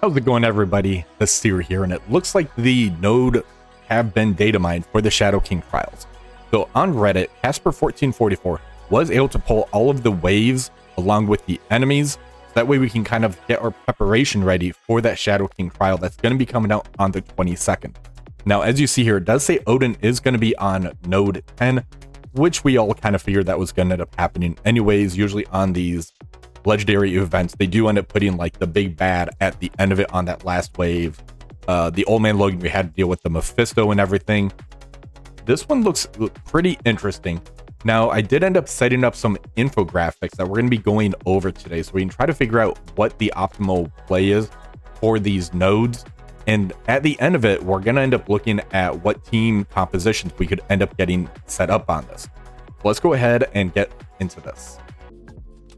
How's it going, everybody? The Seer here, and it looks like the node have been data mined for the Shadow King trials. So on Reddit, Casper1444 was able to pull all of the waves along with the enemies. So that way we can kind of get our preparation ready for that Shadow King trial that's going to be coming out on the 22nd. Now, as you see here, it does say Odin is going to be on node 10, which we all kind of figured that was going to end up happening anyways. Usually on these legendary events, they do end up putting like the big bad at the end of it on that last wave. The old man Logan, we had to deal with the Mephisto and everything. This one looks pretty interesting. Now, I did end up setting up some infographics that we're going to be going over today, so we can try to figure out what the optimal play is for these nodes. And at the end of it, we're going to end up looking at what team compositions we could end up getting set up on this. Let's go ahead and get into this.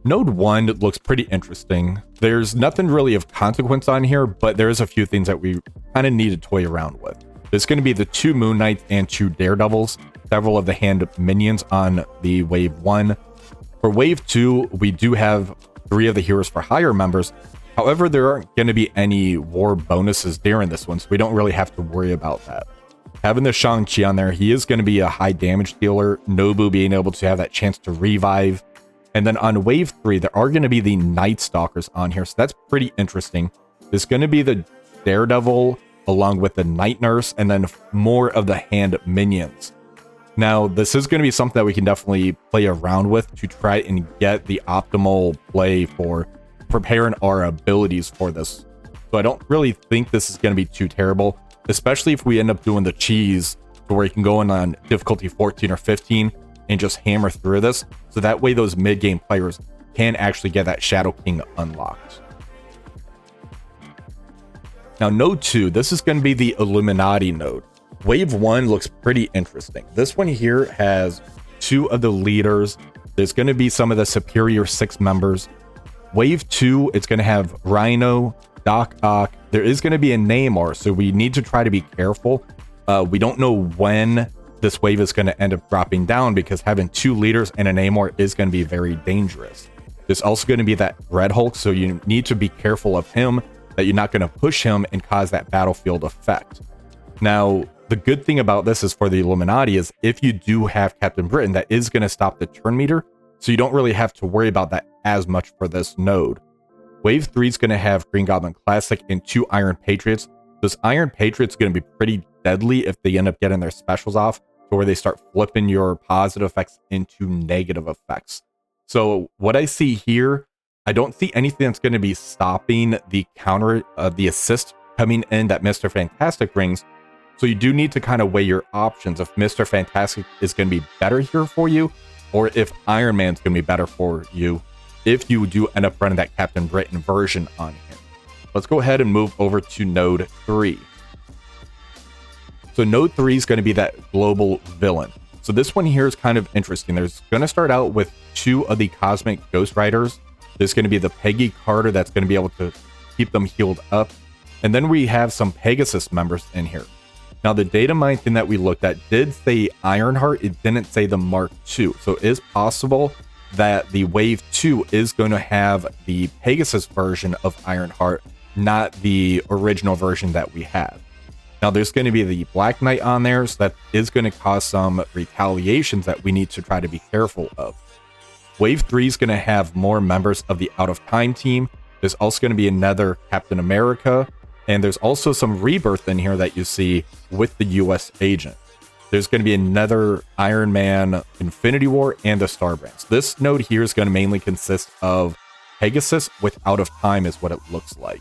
Node 1 looks pretty interesting. There's nothing really of consequence on here, but there is a few things that we kind of need to toy around with. There's going to be the 2 Moon Knights and 2 Daredevils, several of the hand minions on the Wave 1. For Wave 2, we do have 3 of the Heroes for Hire members. However, there aren't going to be any war bonuses during this one, so we don't really have to worry about that. Having the Shang-Chi on there, he is going to be a high damage dealer. Nobu being able to have that chance to revive. And then on Wave 3, there are going to be the Night Stalkers on here, so that's pretty interesting. There's going to be the Daredevil along with the Night Nurse, and then more of the hand minions. Now, this is going to be something that we can definitely play around with to try and get the optimal play for preparing our abilities for this. So I don't really think this is going to be too terrible, especially if we end up doing the cheese to where you can go in on difficulty 14 or 15 and just hammer through this, so that way those mid-game players can actually get that Shadow King unlocked. Now, node 2, this is going to be the Illuminati node. Wave 1 looks pretty interesting. This one here has 2 of the leaders. There's going to be some of the Superior 6 members. Wave 2, it's going to have Rhino, Doc Ock. There is going to be a Namor, so we need to try to be careful. We don't know when this wave is going to end up dropping down, because having 2 leaders and a Namor is going to be very dangerous. There's also going to be that Red Hulk, so you need to be careful of him, that you're not going to push him and cause that battlefield effect. Now, the good thing about this is for the Illuminati is if you do have Captain Britain, that is going to stop the turn meter, so you don't really have to worry about that as much for this node. Wave 3 is going to have Green Goblin Classic and 2 Iron Patriots. Those Iron Patriots are going to be pretty deadly if they end up getting their specials off, to where they start flipping your positive effects into negative effects. So what I see here, I don't see anything that's going to be stopping the counter, the assist coming in that Mr. Fantastic brings. So you do need to kind of weigh your options if Mr. Fantastic is going to be better here for you, or if Iron Man's going to be better for you if you do end up running that Captain Britain version on him. Let's go ahead and move over to node 3. So node 3 is going to be that global villain. So this one here is kind of interesting. There's going to start out with 2 of the Cosmic Ghost Riders. There's going to be the Peggy Carter that's going to be able to keep them healed up. And then we have some Pegasus members in here. Now, the data mine thing that we looked at did say Ironheart. It didn't say the Mark II. So it is possible that the Wave 2 is going to have the Pegasus version of Ironheart, not the original version that we had. Now, there's going to be the Black Knight on there, so that is going to cause some retaliations that we need to try to be careful of. Wave 3 is going to have more members of the Out of Time team. There's also going to be another Captain America, and there's also some Rebirth in here that you see with the US agent. There's going to be another Iron Man Infinity War and the Star Brands. This node here is going to mainly consist of Pegasus with Out of Time is what it looks like.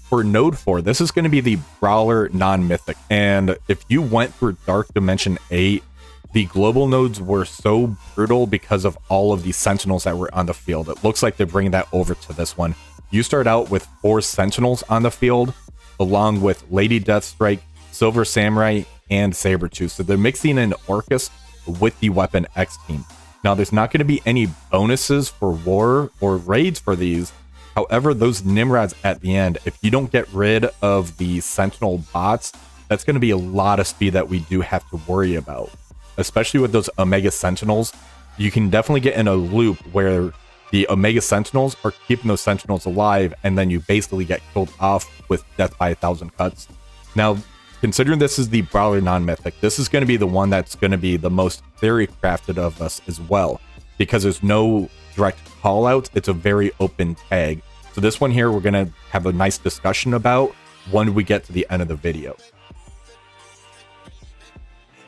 For node 4, this is going to be the Brawler non-mythic, and if you went through Dark Dimension 8, the global nodes were so brutal because of all of the Sentinels that were on the field. It looks like they're bringing that over to this one. You start out with 4 Sentinels on the field, along with Lady Deathstrike, Silver Samurai, and Sabretooth. So they're mixing in Orcus with the Weapon X team. Now, there's not going to be any bonuses for war or raids for these. However, those Nimrods at the end, if you don't get rid of the Sentinel bots, that's going to be a lot of speed that we do have to worry about. Especially with those Omega Sentinels, you can definitely get in a loop where The Omega Sentinels are keeping those Sentinels alive, and then you basically get killed off with death by 1,000 cuts. Now, considering this is the Brawler non-mythic, this is going to be the one that's going to be the most theory crafted of us as well, because there's no direct callouts. It's a very open tag. So this one here, we're going to have a nice discussion about when we get to the end of the video.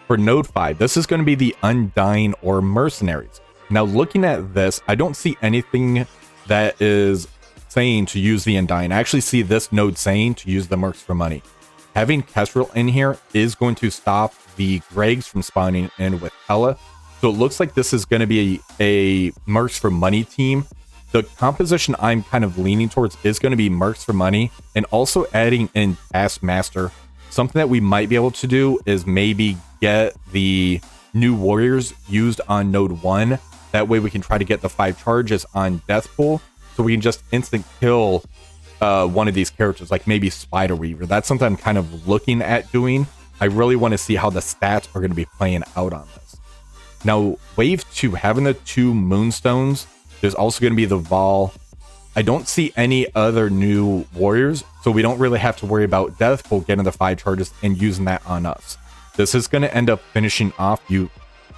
For Node 5, this is going to be the Undying or Mercenaries. Now, looking at this, I don't see anything that is saying to use the Undying. I actually see this node saying to use the Mercs for money. Having Kestrel in here is going to stop the Gregs from spawning in with Hela. So it looks like this is going to be a Mercs for money team. The composition I'm kind of leaning towards is going to be Mercs for money, and also adding in Taskmaster. Something that we might be able to do is maybe get the new warriors used on node 1. That way we can try to get the 5 charges on Deathpool, so we can just instant kill one of these characters, like maybe Spider Weaver. That's something I'm kind of looking at doing. I really want to see how the stats are going to be playing out on this. Now, Wave 2, having the 2 Moonstones, there's also going to be the Vol. I don't see any other new warriors, so we don't really have to worry about Deathpool getting the 5 charges and using that on us. This is going to end up finishing off you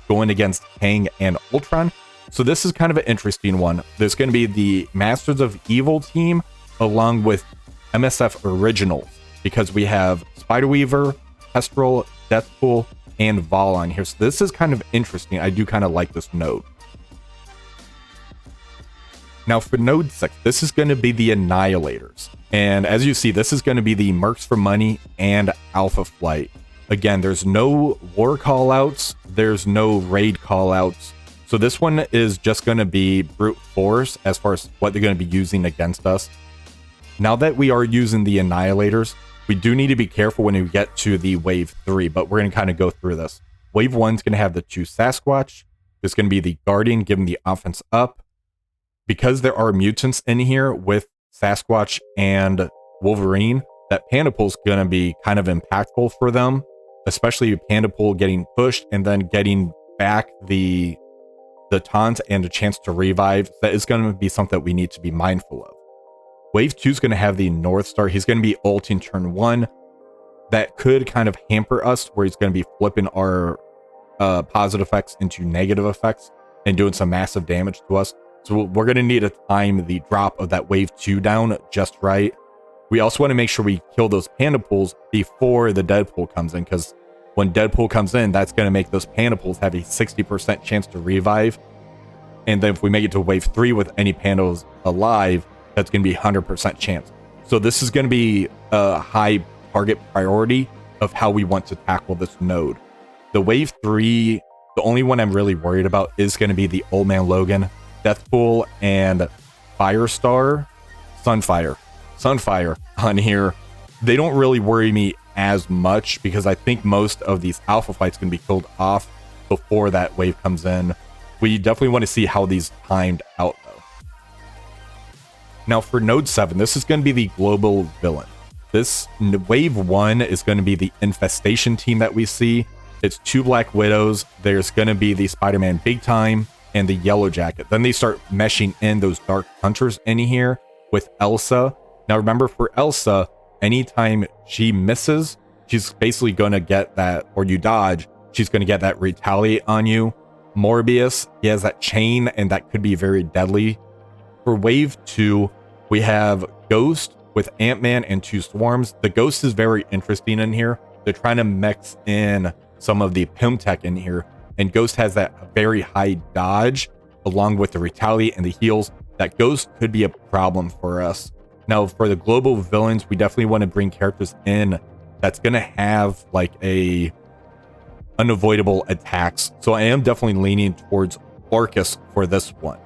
going against Kang and Ultron. So this is kind of an interesting one. There's going to be the Masters of Evil team along with MSF Originals, because we have Spider Weaver, Kestrel, Deathpool, and Vol on here. So this is kind of interesting. I do kind of like this node. Now for node 6, this is going to be the Annihilators. And as you see, this is going to be the Mercs for money and Alpha Flight. Again, there's no war callouts, there's no raid callouts. So this one is just going to be brute force as far as what they're going to be using against us. Now that we are using the Annihilators, we do need to be careful when we get to the Wave 3, but we're going to kind of go through this. Wave 1 is going to have the 2 Sasquatch. There's going to be the Guardian giving the offense up. Because there are mutants in here with Sasquatch and Wolverine, that Pandapool is going to be kind of impactful for them, especially Pandapool getting pushed and then getting back the taunt and a chance to revive. That is going to be something that we need to be mindful of. Wave 2 is going to have the North Star. He's going to be ulting turn 1. That could kind of hamper us, where he's going to be flipping our positive effects into negative effects and doing some massive damage to us. So we're going to need to time the drop of that Wave 2 down just right. We also want to make sure we kill those Pandapools before the Deadpool comes in, because when Deadpool comes in, that's going to make those Pandapools have a 60% chance to revive. And then if we make it to Wave 3 with any Pandas alive, that's going to be 100% chance. So this is going to be a high target priority of how we want to tackle this node. The Wave 3, the only one I'm really worried about is going to be the Old Man Logan, Deathpool, and Firestar, Sunfire on here. They don't really worry me as much, because I think most of these Alpha Flights can be killed off before that wave comes in. We definitely want to see how these timed out though. Now for node 7, this is going to be the global villain. This Wave 1 is going to be the Infestation team that we see. It's 2 Black Widows. There's going to be the Spider-Man Big Time and the Yellow Jacket. Then they start meshing in those Dark Hunters in here with Elsa. Now remember, for Elsa, anytime she misses, she's basically going to get that, or you dodge, she's going to get that retaliate on you. Morbius, he has that chain, and that could be very deadly. For Wave 2, we have Ghost with Ant-Man and 2 Swarms. The Ghost is very interesting in here. They're trying to mix in some of the Pym tech in here, and Ghost has that very high dodge along with the retaliate and the heals. That Ghost could be a problem for us. Now for the global villains, we definitely want to bring characters in that's going to have like a unavoidable attacks. So I am definitely leaning towards Orcus for this one.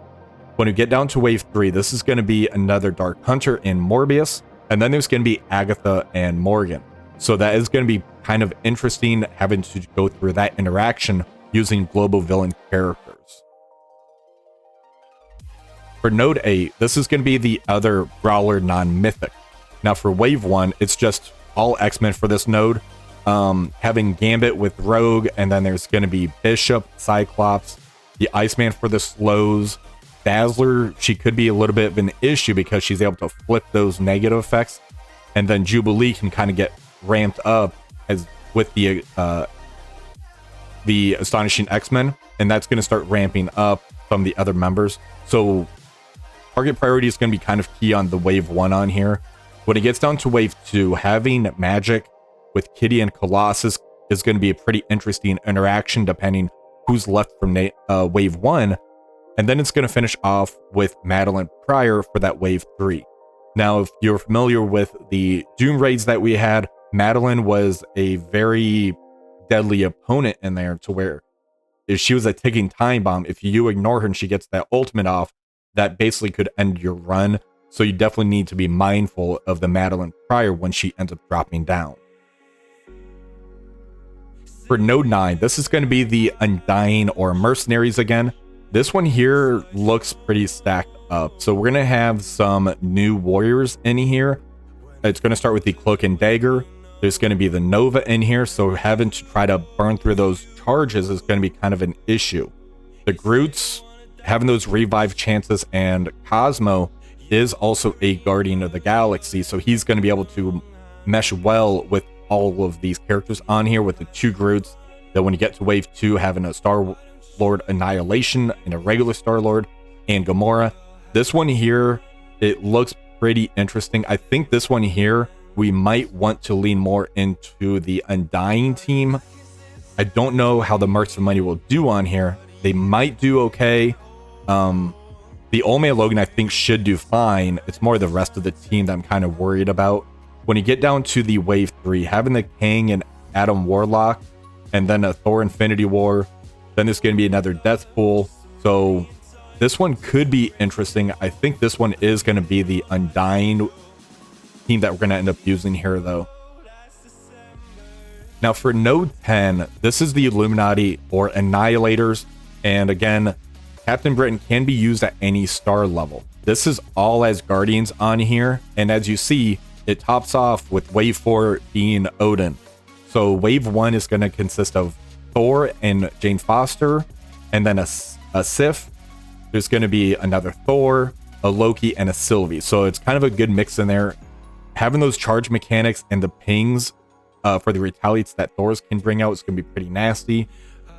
When we get down to Wave 3, this is going to be another Dark Hunter in Morbius, and then there's going to be Agatha and Morgan. So that is going to be kind of interesting, having to go through that interaction using global villain characters. For node 8, this is going to be the other Brawler non-mythic. Now for Wave 1, it's just all X-Men for this node. Having Gambit with Rogue, and then there's going to be Bishop, Cyclops, the Iceman for the slows, Dazzler, she could be a little bit of an issue because she's able to flip those negative effects, and then Jubilee can kind of get ramped up as with the Astonishing X-Men, and that's going to start ramping up from the other members. So target priority is going to be kind of key on the wave 1 on here. When it gets down to wave 2, having Magic with Kitty and Colossus is going to be a pretty interesting interaction depending who's left from wave 1. And then it's going to finish off with Madeline Pryor for that wave 3. Now, if you're familiar with the Doom raids that we had, Madeline was a very deadly opponent in there, to where if she was a ticking time bomb, if you ignore her and she gets that ultimate off, that basically could end your run. So you definitely need to be mindful of the Madeline Pryor when she ends up dropping down. For node 9, this is going to be the Undying or Mercenaries again. This one here looks pretty stacked up. So we're going to have some new warriors in here. It's going to start with the Cloak and Dagger. There's going to be the Nova in here, so having to try to burn through those charges is going to be kind of an issue. The Groots, having those revive chances, and Cosmo is also a Guardian of the Galaxy, so he's going to be able to mesh well with all of these characters on here, with the 2 Groots. That when you get to wave 2, having a Star-Lord Annihilation and a regular Star-Lord and Gamora. This one here, it looks pretty interesting. I think this one here, we might want to lean more into the Undying team. I don't know how the Mercs of Money will do on here. They might do okay. The Olmay Logan, I think, should do fine. It's more the rest of the team that I'm kind of worried about. When you get down to the wave 3, having the Kang and Adam Warlock, and then a Thor Infinity War, then there's going to be another Death Pool. So this one could be interesting. I think this one is going to be the Undying team that we're going to end up using here, though. Now for node 10, this is the Illuminati or Annihilators, and again, Captain Britain can be used at any star level. This is all as Guardians on here, and as you see, it tops off with wave 4 being Odin. So wave 1 is going to consist of Thor and Jane Foster, and then a Sif. There's going to be another Thor, a Loki, and a Sylvie. So it's kind of a good mix in there. Having those charge mechanics and the pings for the retaliates that Thor's can bring out is going to be pretty nasty.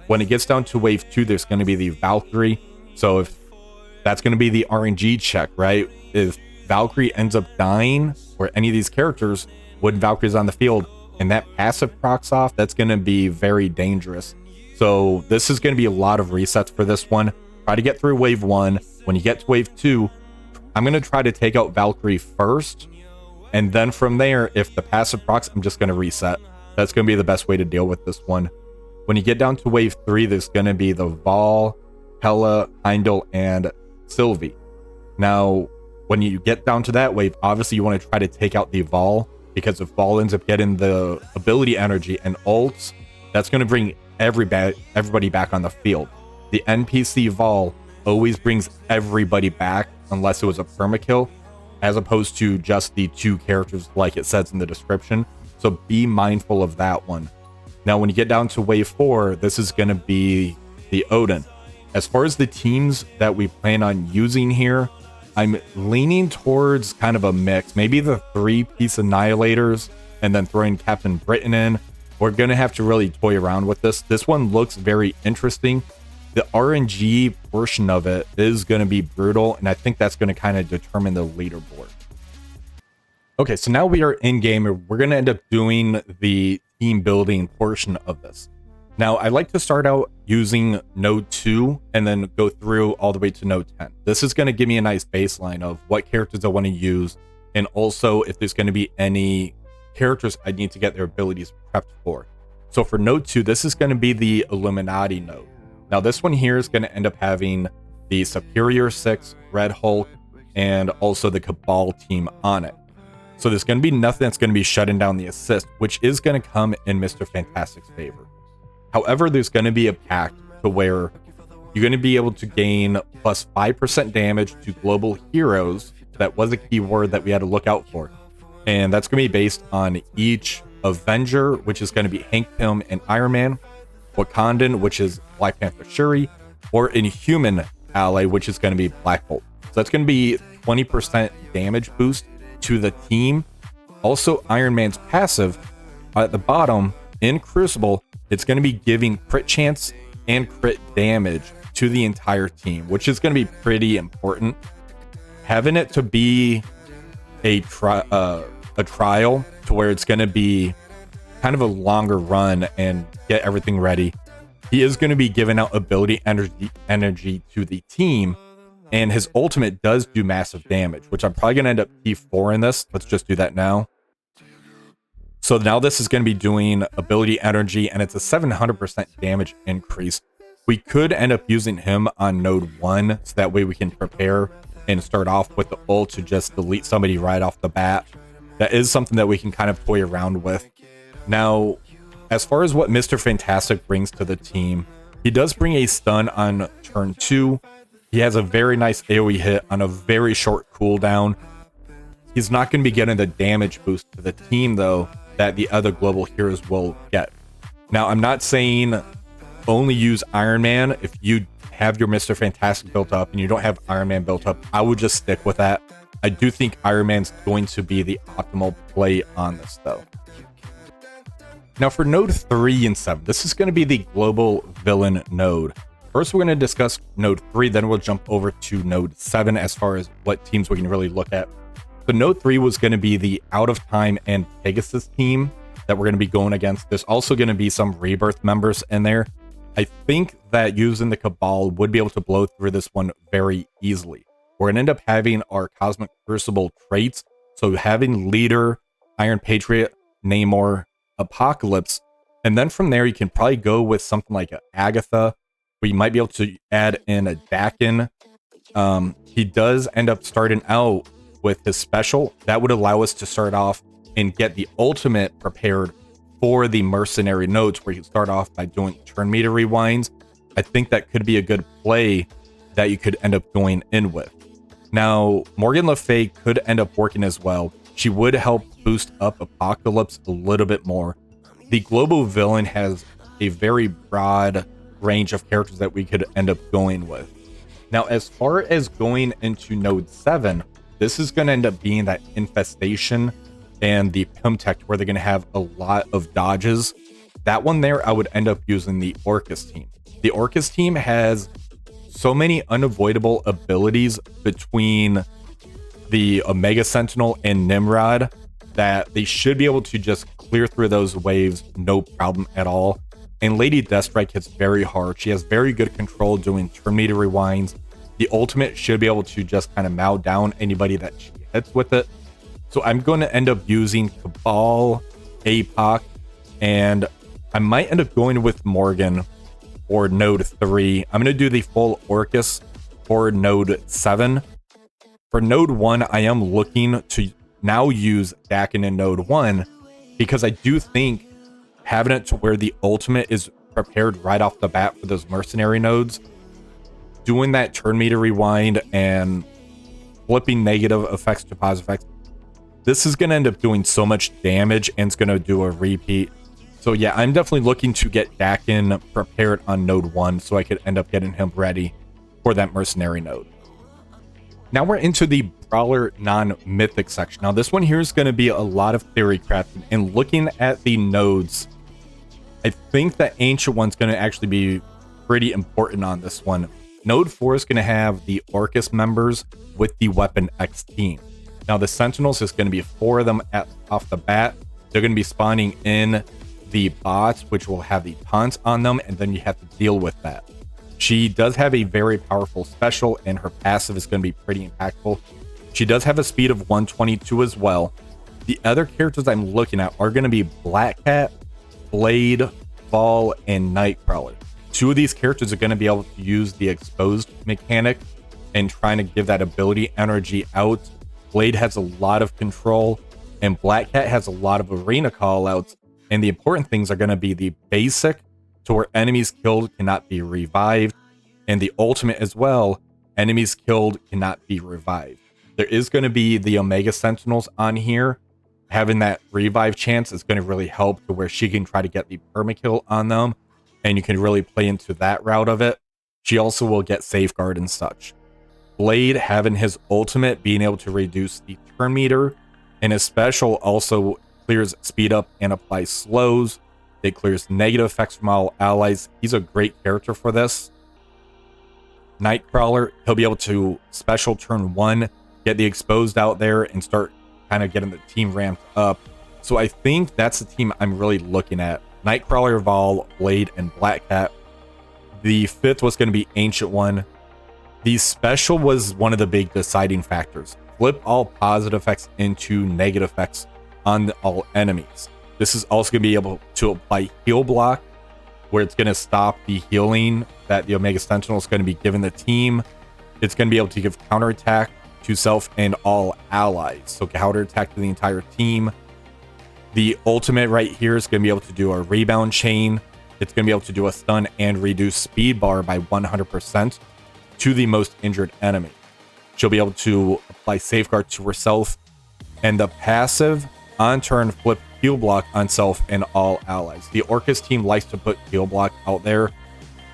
When it gets down to wave 2, there's going to be the Valkyrie. So if that's going to be the RNG check, right? If Valkyrie ends up dying, or any of these characters, when Valkyrie's on the field, and that passive procs off, that's going to be very dangerous. So this is going to be a lot of resets for this one. Try to get through wave 1. When you get to wave 2, I'm going to try to take out Valkyrie first. And then from there, if the passive procs, I'm just going to reset. That's going to be the best way to deal with this one. When you get down to wave 3, there's going to be the Vol, Hela, Heimdall, and Sylvie. Now, when you get down to that wave, obviously you want to try to take out the Vol, because if Vol ends up getting the ability energy and ults, that's going to bring everybody back on the field. The NPC Vol always brings everybody back, unless it was a permakill, as opposed to just the 2 characters like it says in the description. So be mindful of that one. Now, when you get down to wave 4, this is going to be the Odin. As far as the teams that we plan on using here, I'm leaning towards kind of a mix. Maybe the 3-piece Annihilators and then throwing Captain Britain in. We're going to have to really toy around with this. This one looks very interesting. The RNG portion of it is going to be brutal, and I think that's going to kind of determine the leaderboard. Okay, so now we are in game, and we're going to end up doing the team building portion of this. Now, I like to start out using node 2 and then go through all the way to node 10. This is going to give me a nice baseline of what characters I want to use, and also if there's going to be any characters I need to get their abilities prepped for. So for node 2, this is going to be the Illuminati node. Now, this one here is going to end up having the Superior 6, Red Hulk, and also the Cabal team on it. So there's going to be nothing that's going to be shutting down the assist, which is going to come in Mr. Fantastic's favor. However, there's going to be a pact to where you're going to be able to gain plus 5% damage to global heroes. That was a keyword that we had to look out for. And that's going to be based on each Avenger, which is going to be Hank Pym and Iron Man, Wakandan, which is Black Panther Shuri, or Inhuman, ally, which is going to be Black Bolt. So that's going to be 20% damage boost to the team. Also, Iron Man's passive at the bottom in Crucible, it's going to be giving crit chance and crit damage to the entire team, which is going to be pretty important. Having it to be a trial to where it's going to be kind of a longer run and get everything ready. He is going to be giving out ability energy to the team, and his ultimate does do massive damage, which I'm probably going to end up P4 in this. Let's just do that now. So now this is going to be doing ability energy, and it's a 700% damage increase. We could end up using him on node 1, so that way we can prepare and start off with the ult to just delete somebody right off the bat. That is something that we can kind of toy around with. Now, as far as what Mr. Fantastic brings to the team, he does bring a stun on turn 2. He has a very nice AoE hit on a very short cooldown. He's not going to be getting the damage boost to the team, though, that the other global heroes will get. Now, I'm not saying only use Iron Man. If you have your Mr. Fantastic built up and you don't have Iron Man built up, I would just stick with that. I do think Iron Man's going to be the optimal play on this, though. Now for node 3 and 7, this is going to be the global villain node. First, we're going to discuss node 3, then we'll jump over to node 7 as far as what teams we can really look at. So node 3 was going to be the Out of Time and Pegasus team that we're going to be going against. There's also going to be some Rebirth members in there. I think that using the Cabal would be able to blow through this one very easily. We're going to end up having our Cosmic Crucible traits. So having Leader, Iron Patriot, Namor, Apocalypse, and then from there you can probably go with something like an Agatha. We might be able to add in a Dakin. He does end up starting out with his special. That would allow us to start off and get the ultimate prepared for the Mercenary nodes, where you start off by doing turn meter rewinds. I think that could be a good play that you could end up going in with. Now, Morgan Le Fay could end up working as well. She would help boost up Apocalypse a little bit more. The global villain has a very broad range of characters that we could end up going with. Now, as far as going into node 7, this is going to end up being that infestation and the Pimtech, where they're going to have a lot of dodges. That one there, I would end up using the Orcus team. The Orcus team has so many unavoidable abilities between the Omega Sentinel and Nimrod that they should be able to just clear through those waves no problem at all. And Lady Deathstrike hits very hard. She has very good control doing turn meter rewinds. The ultimate should be able to just kind of mow down anybody that she hits with it. So I'm going to end up using Cabal, APOC, and I might end up going with Morgan or node 3. I'm going to do the full Orcus for node 7. For node 1, I am looking to now use Dakin in node 1, because I do think having it to where the ultimate is prepared right off the bat for those Mercenary nodes, doing that turn meter rewind and flipping negative effects to positive effects, this is going to end up doing so much damage, and it's going to do a repeat. So yeah, I'm definitely looking to get Dakin prepared on node 1 so I could end up getting him ready for that Mercenary node. Now we're into the Brawler non-mythic section. Now this one here is going to be a lot of theory crafting, and looking at the nodes, I think that Ancient One's going to actually be pretty important on this one. Node 4 is going to have the Orcus members with the Weapon X team. Now the Sentinels is going to be 4 of them off the bat. They're going to be spawning in the bots, which will have the taunts on them, and then you have to deal with that. She does have a very powerful special, and her passive is going to be pretty impactful. She does have a speed of 122 as well. The other characters I'm looking at are going to be Black Cat, Blade, Fall, and Nightcrawler. 2 of these characters are going to be able to use the exposed mechanic and trying to give that ability energy out. Blade has a lot of control, and Black Cat has a lot of arena callouts, and the important things are going to be the basic, to where enemies killed cannot be revived, and the ultimate as well, enemies killed cannot be revived. There is going to be the Omega Sentinels on here. Having that revive chance is going to really help, to where she can try to get the permakill on them, and you can really play into that route of it. She also will get Safeguard and such. Blade having his ultimate being able to reduce the turn meter, and his special also clears speed up and applies slows. It clears negative effects from all allies. He's a great character for this. Nightcrawler, he'll be able to special turn 1, get the exposed out there, and start kind of getting the team ramped up. So I think that's the team I'm really looking at. Nightcrawler, Vol, Blade, and Black Cat. The 5th was going to be Ancient One. The special was one of the big deciding factors. Flip all positive effects into negative effects on all enemies. This is also going to be able to apply heal block, where it's going to stop the healing that the Omega Sentinel is going to be giving the team. It's going to be able to give counterattack to self and all allies. So counterattack to the entire team. The ultimate right here is going to be able to do a rebound chain. It's going to be able to do a stun and reduce speed bar by 100% to the most injured enemy. She'll be able to apply Safeguard to herself. And the passive on turn flip heal block on self and all allies. The Orcus team likes to put heal block out there,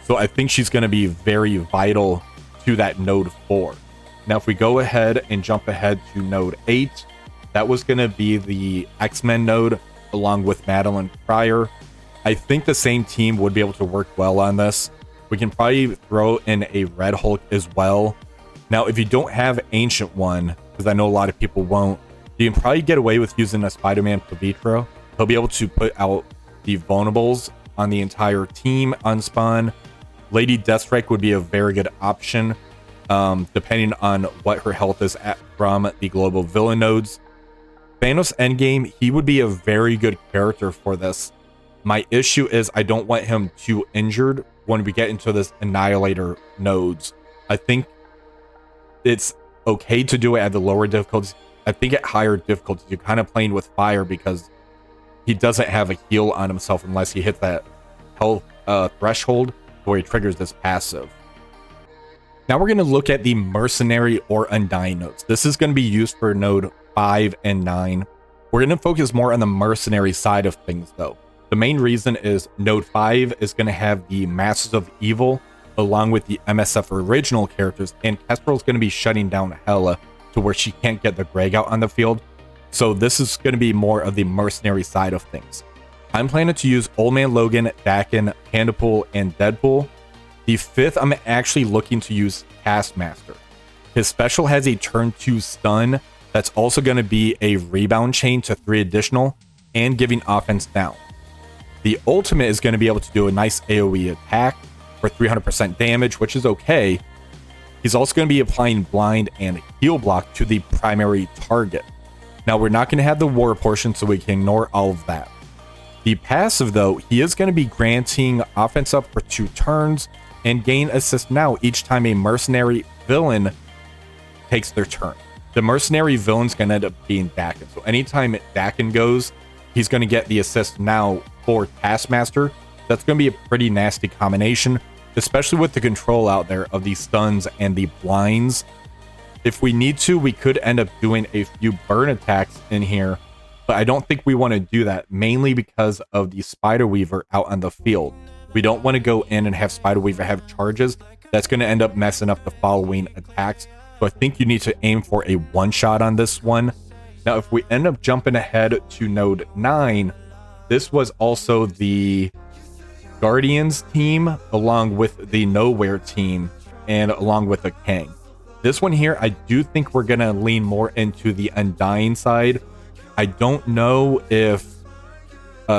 so I think she's going to be very vital to that node 4. Now if we go ahead and jump ahead to node 8, that was going to be the X-Men node along with Madeline Pryor. I think the same team would be able to work well on this. We can probably throw in a Red Hulk as well. Now if you don't have Ancient One, because I know a lot of people won't, you can probably get away with using a Spider-Man Pavitro. He'll be able to put out the vulnerables on the entire team unspawn. Lady Deathstrike would be a very good option, depending on what her health is at from the global villain nodes. Thanos Endgame, he would be a very good character for this. My issue is I don't want him too injured when we get into this Annihilator nodes. I think it's okay to do it at the lower difficulties. I think at higher difficulties, you're kind of playing with fire because he doesn't have a heal on himself unless he hits that health threshold where he triggers this passive. Now we're going to look at the Mercenary or Undying nodes. This is going to be used for node 5 and 9. We're going to focus more on the Mercenary side of things though. The main reason is node 5 is going to have the Masters of Evil along with the MSF original characters, and Kestrel is going to be shutting down Hela to where she can't get the Greg out on the field. So this is going to be more of the Mercenary side of things. I'm planning to use Old Man Logan, Dakin, Pandapool, and Deadpool. The 5th, I'm actually looking to use Taskmaster. His special has a turn 2 stun that's also going to be a rebound chain to 3 additional and giving offense down. The ultimate is going to be able to do a nice AoE attack for 300% damage, which is okay. He's also going to be applying blind and heal block to the primary target. Now we're not going to have the war portion, so we can ignore all of that. The passive though, he is going to be granting offense up for 2 turns and gain assist now each time a mercenary villain takes their turn. The mercenary villain's going to end up being Dakin. So anytime Dakin goes, he's going to get the assist now for Taskmaster. That's going to be a pretty nasty combination, especially with the control out there of the stuns and the blinds. If we need to, we could end up doing a few burn attacks in here, but I don't think we want to do that, mainly because of the Spider Weaver out on the field. We don't want to go in and have Spider Weaver have charges. That's going to end up messing up the following attacks. So I think you need to aim for a one-shot on this one. Now, if we end up jumping ahead to node 9, this was also the Guardians team along with the Nowhere team and along with the Kang. This one here, I do think we're going to lean more into the Undying side. I don't know if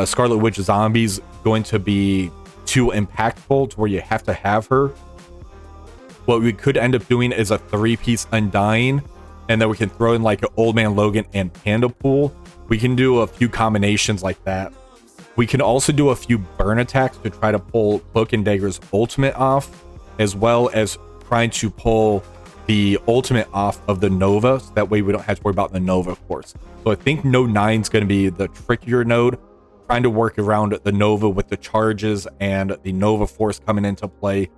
Scarlet Witch Zombie's going to be too impactful to where you have to have her. What we could end up doing is a 3-piece Undying, and then we can throw in like an Old Man Logan and Pandapool. We can do a few combinations like that. We can also do a few burn attacks to try to pull Cloak and Dagger's ultimate off, as well as trying to pull the ultimate off of the Nova, so that way we don't have to worry about the Nova, of course. So I think node 9 is going to be the trickier node, trying to work around the Nova with the charges and the Nova Force coming into play.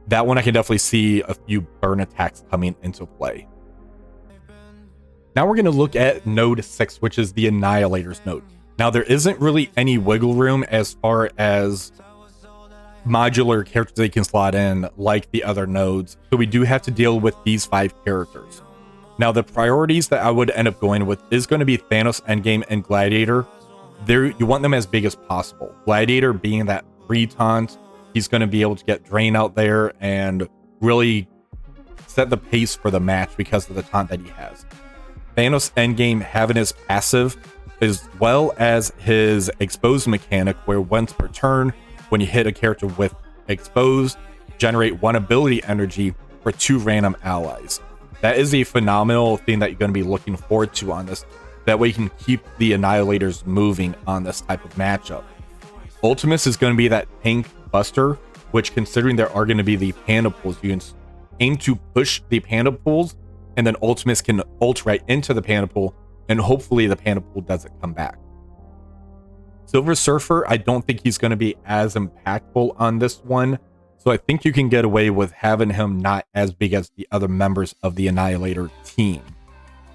That one I can definitely see a few burn attacks coming into play. Now we're going to look at node 6, which is the Annihilator's node. Now there isn't really any wiggle room as far as modular characters they can slot in like the other nodes. So we do have to deal with these 5 characters. Now, the priorities that I would end up going with is going to be Thanos, Endgame, and Gladiator. You want them as big as possible. Gladiator being that free taunt, he's going to be able to get Drain out there and really set the pace for the match because of the taunt that he has. Thanos Endgame having his passive as well as his exposed mechanic, where once per turn, when you hit a character with exposed, generate 1 ability energy for 2 random allies. That is a phenomenal thing that you're going to be looking forward to on this. That way you can keep the Annihilators moving on this type of matchup. Ultimus is going to be that tank buster, which, considering there are going to be the panda pools, you can aim to push the panda pools, and then Ultimus can ult right into the panda pool, and hopefully the panda pool doesn't come back. Silver Surfer, I don't think he's going to be as impactful on this one, so I think you can get away with having him not as big as the other members of the Annihilator team.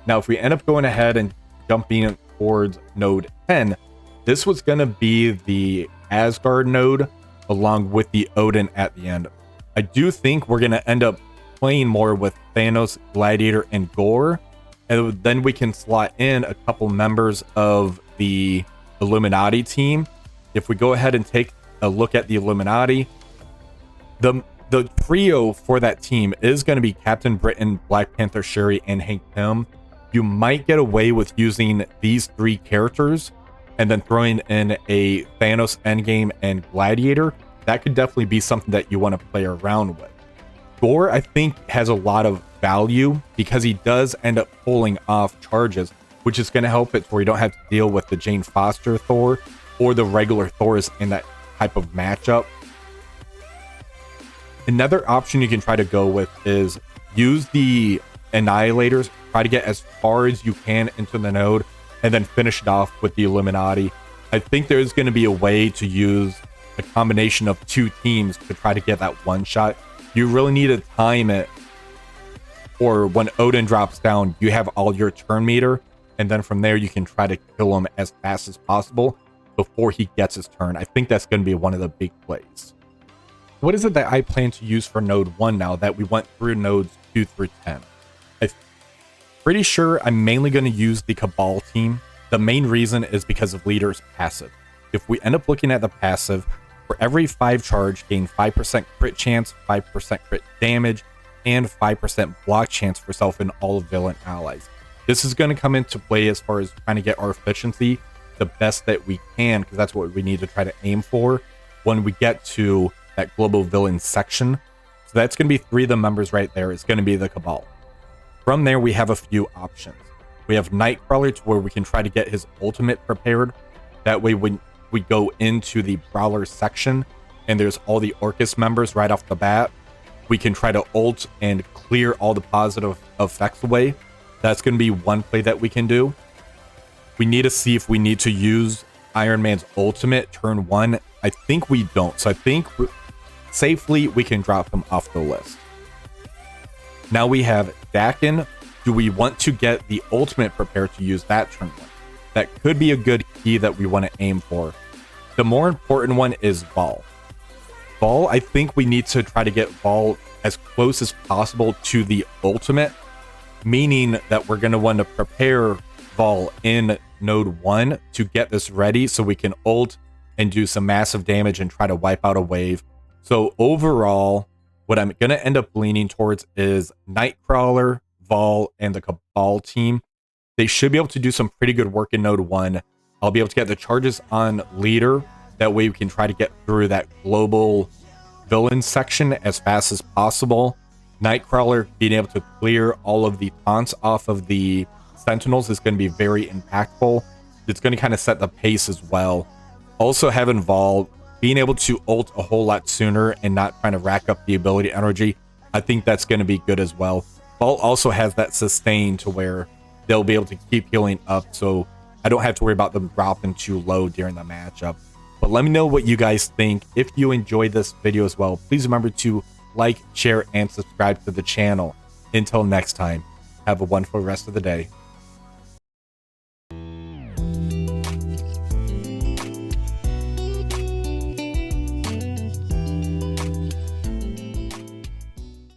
Now, if we end up going ahead and jumping towards node 10, this was going to be the Asgard node along with the Odin at the end. I do think we're going to end up playing more with Thanos, Gladiator, and Gore, and then we can slot in a couple members of the Illuminati team. If we go ahead and take a look at the Illuminati, the trio for that team is going to be Captain Britain, Black Panther, Shuri, and Hank Pym. You might get away with using these 3 characters and then throwing in a Thanos, Endgame, and Gladiator. That could definitely be something that you want to play around with. Gore, I think, has a lot of value because he does end up pulling off charges, which is going to help it where you don't have to deal with the Jane Foster Thor or the regular Thors in that type of matchup. Another option you can try to go with is use the Annihilators, try to get as far as you can into the node, and then finish it off with the Illuminati. I think there's going to be a way to use a combination of 2 teams to try to get that one shot. You really need to time it, or when Odin drops down, you have all your turn meter, and then from there you can try to kill him as fast as possible before he gets his turn. I think that's going to be one of the big plays. What is it that I plan to use for node 1 now that we went through nodes 2 through 10? I'm pretty sure I'm mainly going to use the Cabal team. The main reason is because of Leader's passive. If we end up looking at the passive, for every 5 charge, gain 5% crit chance, 5% crit damage, and 5% block chance for self and all villain allies. This is going to come into play as far as trying to get our efficiency the best that we can, because that's what we need to try to aim for when we get to that global villain section. So that's going to be 3 of the members right there. It's going to be the Cabal. From there, we have a few options. We have Nightcrawler, to where we can try to get his ultimate prepared. That way, when we go into the Brawler section and there's all the Orcus members right off the bat, we can try to ult and clear all the positive effects away. That's going to be one play that we can do. We need to see if we need to use Iron Man's ultimate turn 1. I think we don't. So I think safely we can drop him off the list. Now we have Dakin. Do we want to get the ultimate prepared to use that turn 1? That could be a good key that we want to aim for. The more important one is Vol. Vol, I think we need to try to get Vol as close as possible to the ultimate, meaning that we're going to want to prepare Vol in node 1 to get this ready so we can ult and do some massive damage and try to wipe out a wave. So overall, what I'm going to end up leaning towards is Nightcrawler, Vol, and the Cabal team. They should be able to do some pretty good work in node 1. I'll be able to get the charges on Leader. That way we can try to get through that global villain section as fast as possible. Nightcrawler being able to clear all of the taunts off of the Sentinels is going to be very impactful. It's going to kind of set the pace as well. Also having Vol being able to ult a whole lot sooner and not trying to rack up the ability energy, I think that's going to be good as well. Vol also has that sustain to where they'll be able to keep healing up, so I don't have to worry about them dropping too low during the matchup. But let me know what you guys think. If you enjoyed this video as well, please remember to like, share, and subscribe to the channel. Until next time, have a wonderful rest of the day.